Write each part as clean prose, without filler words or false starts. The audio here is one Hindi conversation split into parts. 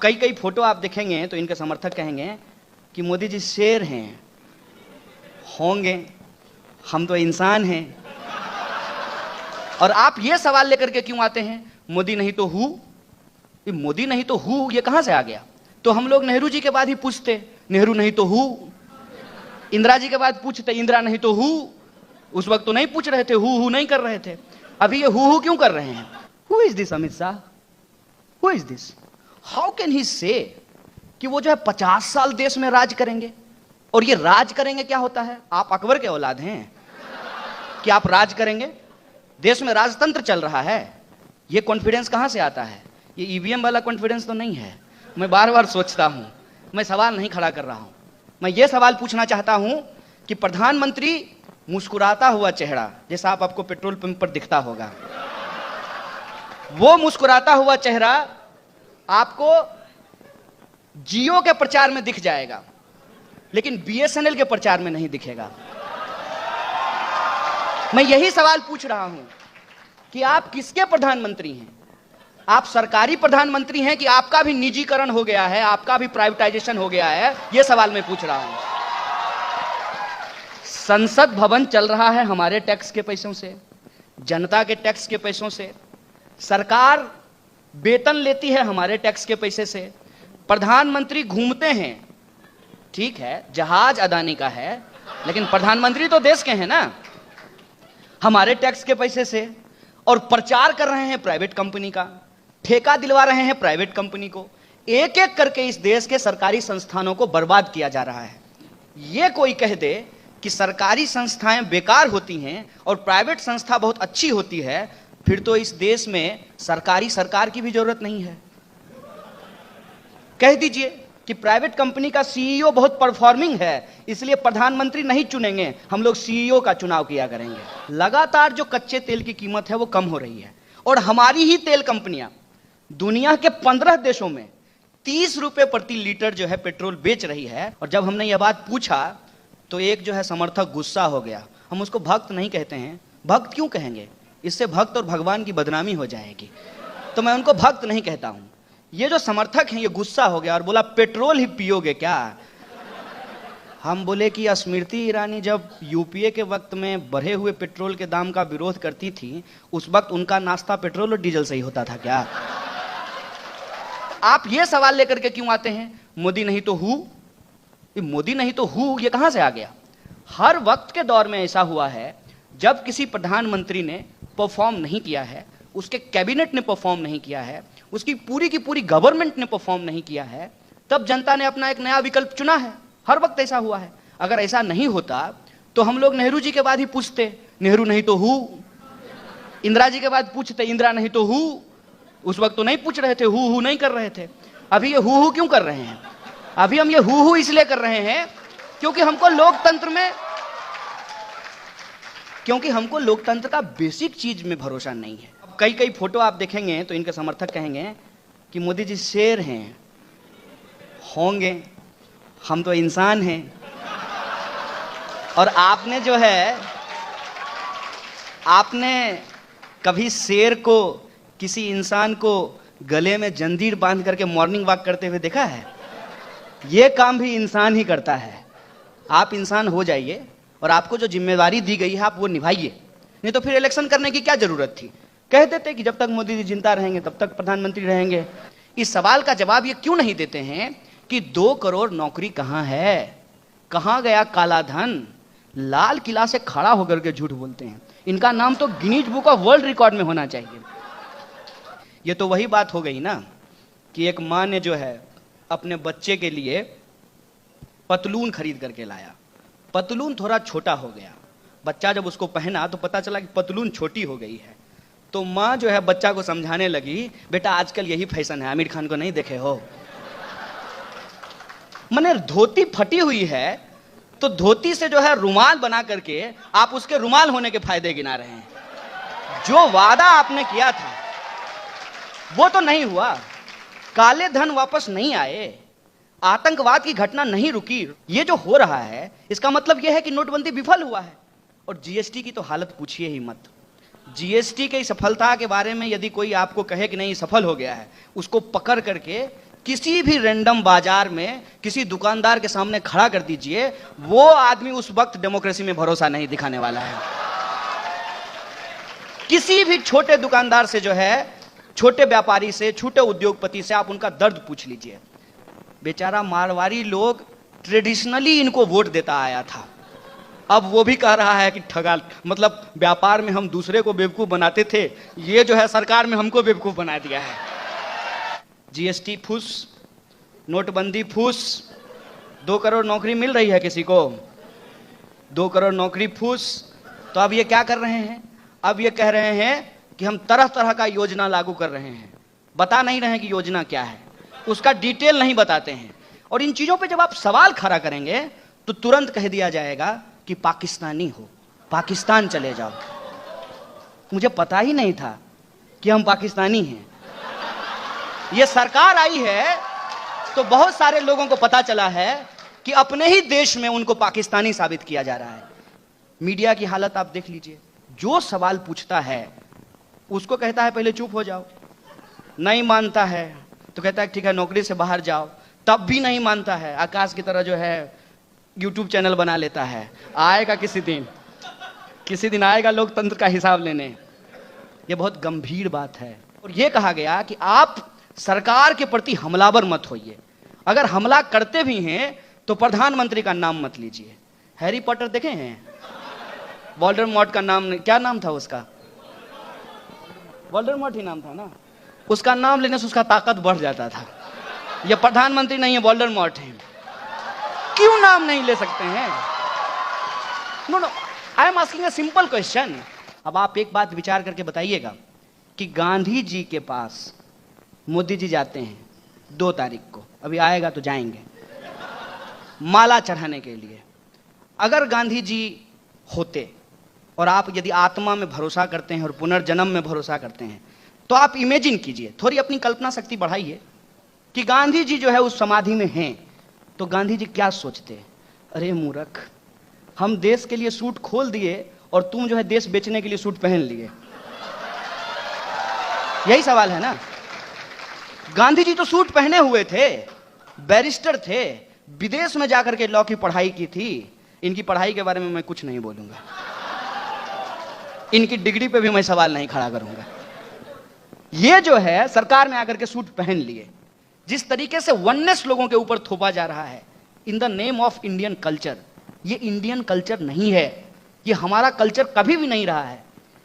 कई कई फोटो आप देखेंगे तो इनके समर्थक कहेंगे कि मोदी जी शेर हैं, होंगे, हम तो इंसान हैं। और आप ये सवाल लेकर के क्यों आते हैं, मोदी नहीं तो हु? मोदी नहीं तो हु ये कहां से आ गया? तो हम लोग नेहरू जी के बाद ही पूछते, नेहरू नहीं तो हु। इंदिरा जी के बाद पूछते, इंदिरा नहीं तो हु। उस वक्त तो नहीं पूछ रहे थे, हु नहीं कर रहे थे। अभी ये हु क्यों कर रहे हैं? Who is this Amit Shah? Who is this? How can he से कि वो जो है 50 साल देश में राज करेंगे? और ये राज करेंगे क्या होता है? आप अकबर के औलाद हैं कि आप राज करेंगे? देश में राजतंत्र चल रहा है। ये कॉन्फिडेंस कहां से आता है? ये ईवीएम वाला कॉन्फिडेंस तो नहीं है। मैं बार बार सोचता हूं, मैं सवाल नहीं खड़ा कर रहा हूं। मैं ये सवाल पूछना चाहता हूं कि प्रधानमंत्री मुस्कुराता हुआ चेहरा, जैसा आपको पेट्रोल पंप पर दिखता होगा, वो मुस्कुराता हुआ चेहरा आपको जियो के प्रचार में दिख जाएगा, लेकिन बीएसएनएल के प्रचार में नहीं दिखेगा। मैं यही सवाल पूछ रहा हूं कि आप किसके प्रधानमंत्री हैं? आप सरकारी प्रधानमंत्री हैं कि आपका भी निजीकरण हो गया है, आपका भी प्राइवेटाइजेशन हो गया है? यह सवाल मैं पूछ रहा हूं। संसद भवन चल रहा है हमारे टैक्स के पैसों से, जनता के टैक्स के पैसों से। सरकार वेतन लेती है हमारे टैक्स के पैसे से। प्रधानमंत्री घूमते हैं, ठीक है, जहाज अदानी का है, लेकिन प्रधानमंत्री तो देश के हैं ना, हमारे टैक्स के पैसे से। और प्रचार कर रहे हैं प्राइवेट कंपनी का, ठेका दिलवा रहे हैं प्राइवेट कंपनी को। एक एक करके इस देश के सरकारी संस्थानों को बर्बाद किया जा रहा है। यह कोई कह दे कि सरकारी संस्थाएं बेकार होती हैं और प्राइवेट संस्था बहुत अच्छी होती है, फिर तो इस देश में सरकार की भी जरूरत नहीं है। कह दीजिए कि प्राइवेट कंपनी का सीईओ बहुत परफॉर्मिंग है, इसलिए प्रधानमंत्री नहीं चुनेंगे, हम लोग सीईओ का चुनाव किया करेंगे। लगातार जो कच्चे तेल की कीमत है वो कम हो रही है, और हमारी ही तेल कंपनियां दुनिया के 15 देशों में 30 रुपए प्रति लीटर जो है पेट्रोल बेच रही है। और जब हमने यह बात पूछा तो एक जो है समर्थक गुस्सा हो गया। हम उसको भक्त नहीं कहते हैं, भक्त क्यों कहेंगे? इससे भक्त और भगवान की बदनामी हो जाएगी, तो मैं उनको भक्त नहीं कहता हूं। ये जो समर्थक हैं ये गुस्सा हो गया और बोला पेट्रोल ही पियोगे क्या? हम बोले कि स्मृति ईरानी जब यूपीए के वक्त में बढ़े हुए पेट्रोल के दाम का विरोध करती थी, उस वक्त उनका नाश्ता पेट्रोल और डीजल से ही होता था क्या? आप ये सवाल लेकर के क्यों आते हैं, मोदी नहीं तो हु? मोदी नहीं तो हु ये कहां से आ गया? हर वक्त के दौर में ऐसा हुआ है, जब किसी प्रधानमंत्री ने परफॉर्म नहीं किया है, उसके कैबिनेट ने परफॉर्म नहीं किया है, उसकी पूरी की पूरी गवर्नमेंट ने परफॉर्म नहीं किया है, तब जनता ने अपना एक नया विकल्प चुना है। हर वक्त ऐसा हुआ है। अगर ऐसा नहीं होता तो हम लोग नेहरू जी के बाद ही पूछते, नेहरू नहीं तो हु। इंदिरा जी के बाद पूछते, इंदिरा नहीं तो हु। उस वक्त तो नहीं पूछ रहे थे, हु नहीं कर रहे थे। अभी ये हु क्यों कर रहे हैं? अभी हम ये हु इसलिए कर रहे हैं क्योंकि हमको लोकतंत्र का बेसिक चीज में भरोसा नहीं है। कई कई फोटो आप देखेंगे तो इनके समर्थक कहेंगे कि मोदी जी शेर हैं, होंगे, हम तो इंसान हैं। और आपने कभी शेर को, किसी इंसान को गले में जंजीर बांध करके मॉर्निंग वॉक करते हुए देखा है? यह काम भी इंसान ही करता है। आप इंसान हो जाइए और आपको जो जिम्मेदारी दी गई है आप वो निभाइए, नहीं तो फिर इलेक्शन करने की क्या जरूरत थी? कह देते कि जब तक मोदी जी जिंदा रहेंगे तब तक प्रधानमंत्री रहेंगे। इस सवाल का जवाब ये क्यों नहीं देते हैं कि 2 करोड़ नौकरी कहां है, कहां गया काला धन? लाल किला से खड़ा होकर के झूठ बोलते हैं। इनका नाम तो Guinness book of world record में होना चाहिए। ये तो वही बात हो गई ना कि एक माँ ने जो है अपने बच्चे के लिए पतलून खरीद करके लाया, पतलून थोड़ा छोटा हो गया, बच्चा जब उसको पहना तो पता चला कि पतलून छोटी हो गई है। तो माँ जो है बच्चा को समझाने लगी, बेटा आजकल यही फैशन है, आमिर खान को नहीं देखे हो? माने धोती फटी हुई है तो धोती से जो है रुमाल बना करके आप उसके रुमाल होने के फायदे गिना रहे हैं। जो वादा आपने किया था वो तो नहीं हुआ, काले धन वापस नहीं आए, आतंकवाद की घटना नहीं रुकी। ये जो हो रहा है इसका मतलब यह है कि नोटबंदी विफल हुआ है। और जीएसटी की तो हालत पूछिए ही मत। जीएसटी की सफलता के बारे में यदि कोई आपको कहे कि नहीं सफल हो गया है, उसको पकड़ करके किसी भी रैंडम बाजार में किसी दुकानदार के सामने खड़ा कर दीजिए, वो आदमी उस वक्त डेमोक्रेसी में भरोसा नहीं दिखाने वाला है। किसी भी छोटे दुकानदार से जो है, छोटे व्यापारी से, छोटे उद्योगपति से आप उनका दर्द पूछ लीजिए। बेचारा मारवाड़ी लोग ट्रेडिशनली इनको वोट देता आया था, अब वो भी कह रहा है कि ठगा, मतलब व्यापार में हम दूसरे को बेवकूफ बनाते थे, ये जो है सरकार में हमको बेवकूफ बना दिया है। जीएसटी फूस, नोटबंदी फूस, 2 करोड़ नौकरी मिल रही है किसी को, 2 करोड़ नौकरी फूस। तो अब ये क्या कर रहे हैं, अब ये कह रहे हैं कि हम तरह तरह का योजना लागू कर रहे हैं, बता नहीं रहे हैं कि योजना क्या है, उसका डिटेल नहीं बताते हैं। और इन चीजों पे जब आप सवाल खड़ा करेंगे तो तुरंत कह दिया जाएगा कि पाकिस्तानी हो, पाकिस्तान चले जाओ। मुझे पता ही नहीं था कि हम पाकिस्तानी हैं। ये सरकार आई है तो बहुत सारे लोगों को पता चला है कि अपने ही देश में उनको पाकिस्तानी साबित किया जा रहा है। मीडिया की हालत आप देख लीजिए, जो सवाल पूछता है उसको कहता है पहले चुप हो जाओ, नहीं मानता है तो कहता है ठीक है नौकरी से बाहर जाओ, तब भी नहीं मानता है, आकाश की तरह जो है यूट्यूब चैनल बना लेता है। आएगा किसी दिन आएगा लोकतंत्र का हिसाब लेने। ये बहुत गंभीर बात है। और ये कहा गया कि आप सरकार के प्रति हमलावर मत होइए, अगर हमला करते भी हैं तो प्रधानमंत्री का नाम मत लीजिए। हैरी पॉटर देखे हैं, वोल्डेमॉर्ट का नाम, क्या नाम था उसका, वोल्डेमॉर्ट ही नाम था ना, उसका नाम लेने से उसका ताकत बढ़ जाता था। ये प्रधानमंत्री नहीं है, वोल्डेमॉर्ट है। क्यों नाम नहीं ले सकते हैं? No, I am asking a simple question. अब आप एक बात विचार करके बताइएगा कि गांधी जी के पास मोदी जी जाते हैं 2 तारीख को, अभी आएगा तो जाएंगे, माला चढ़ाने के लिए। अगर गांधी जी होते और आप यदि आत्मा में भरोसा करते हैं और पुनर्जन्म में भरोसा करते हैं तो आप इमेजिन कीजिए, थोड़ी अपनी कल्पना शक्ति बढ़ाइए कि गांधी जी जो है उस समाधि में हैं, तो गांधी जी क्या सोचते? अरे मूर्ख, हम देश के लिए सूट खोल दिए और तुम जो है देश बेचने के लिए सूट पहन लिए। यही सवाल है ना। गांधी जी तो सूट पहने हुए थे, बैरिस्टर थे, विदेश में जाकर के लॉ की पढ़ाई की थी। इनकी पढ़ाई के बारे में मैं कुछ नहीं बोलूंगा, इनकी डिग्री पे भी मैं सवाल नहीं खड़ा करूंगा। ये जो है सरकार में आकर के सूट पहन लिए, जिस तरीके से वननेस लोगों के ऊपर थोपा जा रहा है in the name of Indian culture, ये इंडियन कल्चर नहीं है, ये हमारा कल्चर कभी भी नहीं रहा है।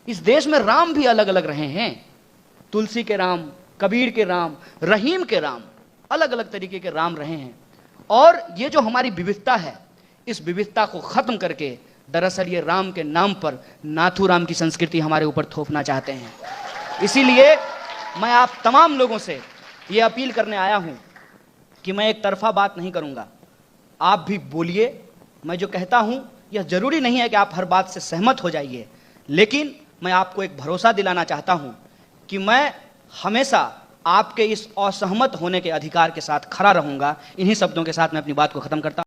इस देश में राम भी अलग अलग रहे हैं, तुलसी के राम, कबीर के राम, रहीम के राम, अलग अलग तरीके के राम रहे हैं। और ये जो हमारी विविधता है, इस विविधता को खत्म करके दरअसल ये राम के नाम पर नाथूराम की संस्कृति हमारे ऊपर थोपना चाहते हैं। इसीलिए मैं आप तमाम लोगों से ये अपील करने आया हूं कि मैं एक तरफा बात नहीं करूंगा, आप भी बोलिए। मैं जो कहता हूं यह जरूरी नहीं है कि आप हर बात से सहमत हो जाइए, लेकिन मैं आपको एक भरोसा दिलाना चाहता हूं कि मैं हमेशा आपके इस असहमत होने के अधिकार के साथ खड़ा रहूंगा। इन्हीं शब्दों के साथ मैं अपनी बात को खत्म करता हूं।